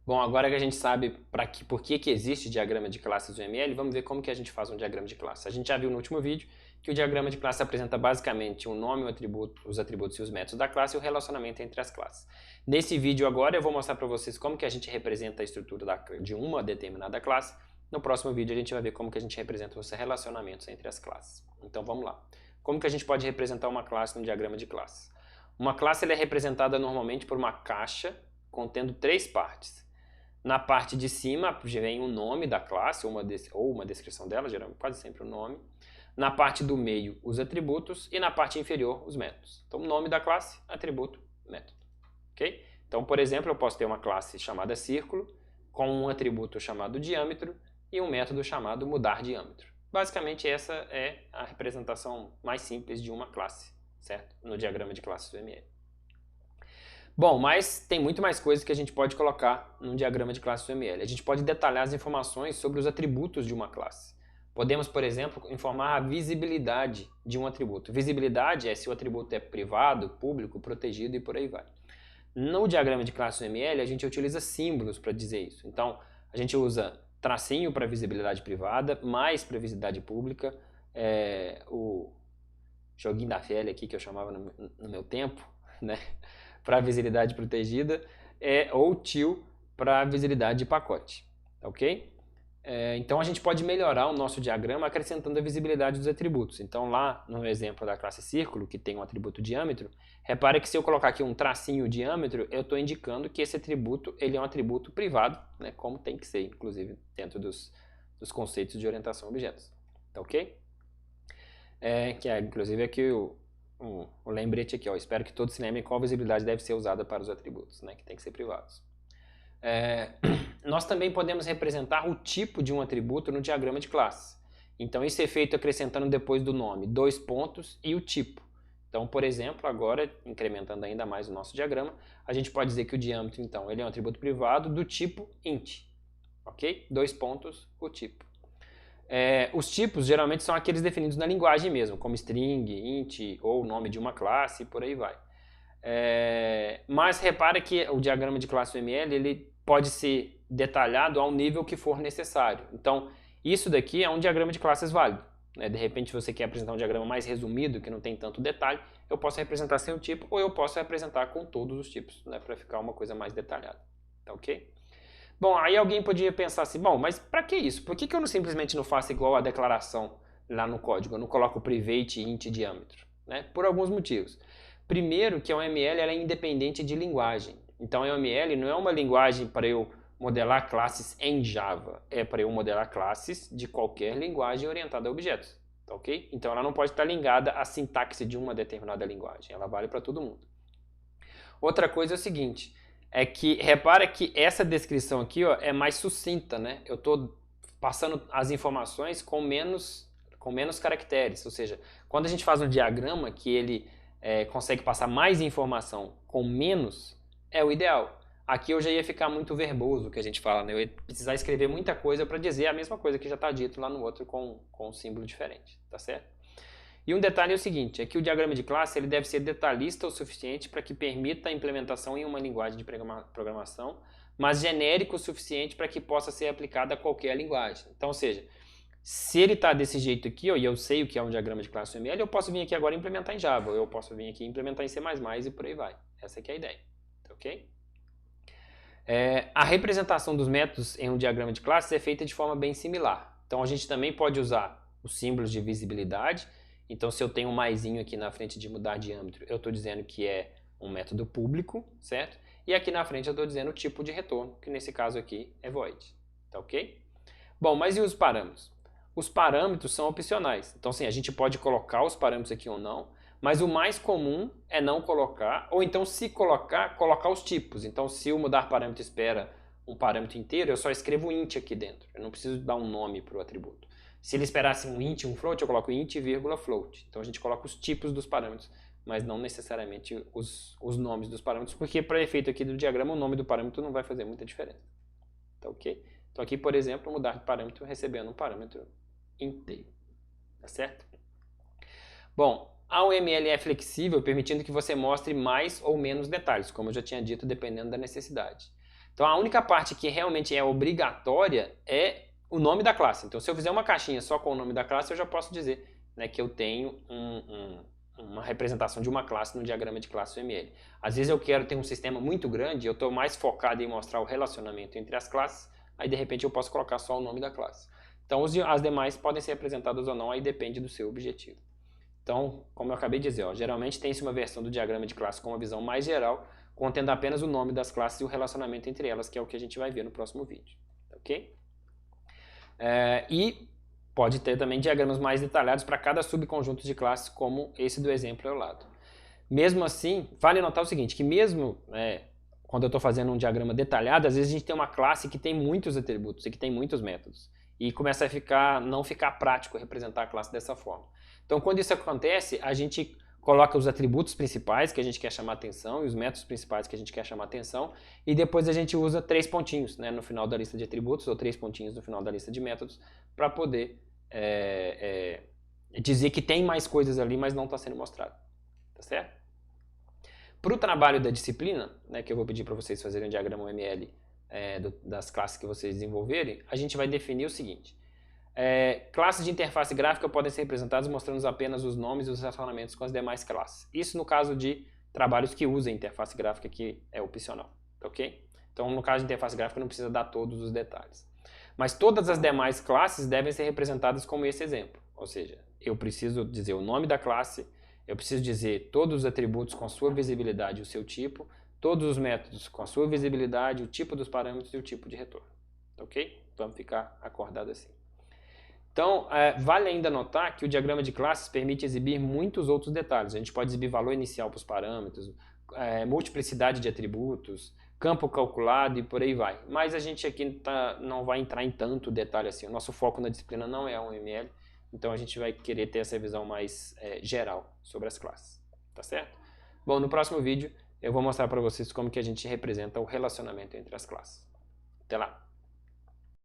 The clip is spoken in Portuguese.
Bom, agora que a gente sabe por que existe diagrama de classes do ML, vamos ver como que a gente faz um diagrama de classe. A gente já viu no último vídeo que o diagrama de classe apresenta basicamente o nome, o atributo, os atributos e os métodos da classe e o relacionamento entre as classes. Nesse vídeo agora eu vou mostrar para vocês como que a gente representa a estrutura de uma determinada classe. No próximo vídeo a gente vai ver como que a gente representa os relacionamentos entre as classes. Então vamos lá. Como que a gente pode representar uma classe no diagrama de classes? Uma classe ela é representada normalmente por uma caixa contendo três partes. Na parte de cima vem o nome da classe ou uma descrição dela, geralmente quase sempre o nome. Na parte do meio, os atributos e na parte inferior, os métodos. Então, nome da classe, atributo, método. Ok? Então, por exemplo, eu posso ter uma classe chamada círculo com um atributo chamado diâmetro e um método chamado mudar diâmetro. Basicamente, essa é a representação mais simples de uma classe, certo? No diagrama de classes do ML. Bom, mas tem muito mais coisas que a gente pode colocar num diagrama de classe do ML. A gente pode detalhar as informações sobre os atributos de uma classe. Podemos, por exemplo, informar a visibilidade de um atributo. Visibilidade é se o atributo é privado, público, protegido e por aí vai. No diagrama de classe do ML, a gente utiliza símbolos para dizer isso. Então, a gente usa tracinho para visibilidade privada, mais para visibilidade pública, o joguinho da velha aqui que eu chamava no meu tempo, né? Para visibilidade protegida, ou til para visibilidade de pacote, ok? Então a gente pode melhorar o nosso diagrama acrescentando a visibilidade dos atributos. Então lá no exemplo da classe círculo, que tem um atributo diâmetro, repare que se eu colocar aqui um tracinho diâmetro, eu estou indicando que esse atributo ele é um atributo privado, né, como tem que ser, inclusive, dentro dos conceitos de orientação a objetos. Tá ok? Inclusive aqui o lembrete aqui, ó, espero que todos se lembrem qual visibilidade deve ser usada para os atributos, né, que tem que ser privados. Nós também podemos representar o tipo de um atributo no diagrama de classe. Então isso é feito acrescentando depois do nome 2 pontos e o tipo. Então, por exemplo, agora, incrementando ainda mais o nosso diagrama, a gente pode dizer que o diâmetro, então, ele é um atributo privado do tipo int. Ok? 2 pontos, o tipo. Os tipos geralmente são aqueles definidos na linguagem mesmo, como string, int ou nome de uma classe e por aí vai. Mas repara que o diagrama de classe UML ele pode ser detalhado ao nível que for necessário. Então, isso daqui é um diagrama de classes válido. Né? De repente, se você quer apresentar um diagrama mais resumido, que não tem tanto detalhe, eu posso representar sem o tipo ou eu posso representar com todos os tipos, né? Para ficar uma coisa mais detalhada. Tá ok? Bom, aí alguém podia pensar assim, bom, mas para que isso? Por que eu não simplesmente não faço igual a declaração lá no código? Eu não coloco private int diâmetro, né? Por alguns motivos. Primeiro, que a OML ela é independente de linguagem. Então a OML não é uma linguagem para eu modelar classes em Java, é para eu modelar classes de qualquer linguagem orientada a objetos, tá ok? Então ela não pode estar ligada à sintaxe de uma determinada linguagem, ela vale para todo mundo. Outra coisa é o seguinte, é que repara que essa descrição aqui ó, é mais sucinta, né? Eu estou passando as informações com menos caracteres, ou seja, quando a gente faz um diagrama que ele consegue passar mais informação com menos, é o ideal. Aqui eu já ia ficar muito verboso, que a gente fala, né? Eu ia precisar escrever muita coisa para dizer a mesma coisa que já está dito lá no outro com um símbolo diferente, tá certo? E um detalhe é o seguinte, é que o diagrama de classe ele deve ser detalhista o suficiente para que permita a implementação em uma linguagem de programação, mas genérico o suficiente para que possa ser aplicado a qualquer linguagem. Então, ou seja, se ele está desse jeito aqui, ó, e eu sei o que é um diagrama de classe UML, eu posso vir aqui agora e implementar em Java, ou eu posso vir aqui e implementar em C++ e por aí vai. Essa aqui é a ideia, ok? A representação dos métodos em um diagrama de classes é feita de forma bem similar. Então a gente também pode usar os símbolos de visibilidade. Então se eu tenho um maisinho aqui na frente de mudar diâmetro, eu estou dizendo que é um método público, certo? E aqui na frente eu estou dizendo o tipo de retorno, que nesse caso aqui é void, tá ok? Bom, mas e os parâmetros? Os parâmetros são opcionais. Então sim, a gente pode colocar os parâmetros aqui ou não, mas o mais comum é não colocar, ou então se colocar, colocar os tipos. Então se o mudar parâmetro espera um parâmetro inteiro, eu só escrevo int aqui dentro. Eu não preciso dar um nome para o atributo. Se ele esperasse um int, um float, eu coloco int, vírgula, float. Então a gente coloca os tipos dos parâmetros, mas não necessariamente os nomes dos parâmetros, porque para efeito aqui do diagrama, o nome do parâmetro não vai fazer muita diferença. Tá ok? Então aqui, por exemplo, mudar de parâmetro recebendo um parâmetro inteiro. Tá certo? Bom, a UML é flexível, permitindo que você mostre mais ou menos detalhes, como eu já tinha dito, dependendo da necessidade. Então a única parte que realmente é obrigatória é o nome da classe. Então se eu fizer uma caixinha só com o nome da classe, eu já posso dizer, né, que eu tenho uma representação de uma classe no diagrama de classe UML. Às vezes eu quero ter um sistema muito grande, eu estou mais focado em mostrar o relacionamento entre as classes, aí de repente eu posso colocar só o nome da classe. Então as demais podem ser representadas ou não, aí depende do seu objetivo. Então, como eu acabei de dizer, ó, geralmente tem-se uma versão do diagrama de classe com uma visão mais geral, contendo apenas o nome das classes e o relacionamento entre elas, que é o que a gente vai ver no próximo vídeo. Ok? E pode ter também diagramas mais detalhados para cada subconjunto de classes, como esse do exemplo ao lado. Mesmo assim, vale notar o seguinte, que mesmo quando eu estou fazendo um diagrama detalhado, às vezes a gente tem uma classe que tem muitos atributos e que tem muitos métodos. E começa a não ficar prático representar a classe dessa forma. Então, quando isso acontece, a gente coloca os atributos principais que a gente quer chamar atenção e os métodos principais que a gente quer chamar atenção, e depois a gente usa 3 pontinhos, né, no final da lista de atributos, ou 3 pontinhos no final da lista de métodos, para poder dizer que tem mais coisas ali, mas não está sendo mostrado. Tá certo? Para o trabalho da disciplina, né, que eu vou pedir para vocês fazerem um diagrama UML das classes que vocês desenvolverem, a gente vai definir o seguinte. Classes de interface gráfica podem ser representadas mostrando apenas os nomes e os relacionamentos com as demais classes. Isso no caso de trabalhos que usem interface gráfica, que é opcional. Ok? Então, no caso de interface gráfica, não precisa dar todos os detalhes. Mas todas as demais classes devem ser representadas como esse exemplo. Ou seja, eu preciso dizer o nome da classe, eu preciso dizer todos os atributos com a sua visibilidade e o seu tipo, todos os métodos com a sua visibilidade, o tipo dos parâmetros e o tipo de retorno. Ok? Vamos ficar acordado assim. Então, vale ainda notar que o diagrama de classes permite exibir muitos outros detalhes. A gente pode exibir valor inicial para os parâmetros, multiplicidade de atributos, campo calculado e por aí vai. Mas a gente aqui não vai entrar em tanto detalhe assim. O nosso foco na disciplina não é a UML, então a gente vai querer ter essa visão mais geral sobre as classes. Tá certo? Bom, no próximo vídeo eu vou mostrar para vocês como que a gente representa o relacionamento entre as classes. Até lá!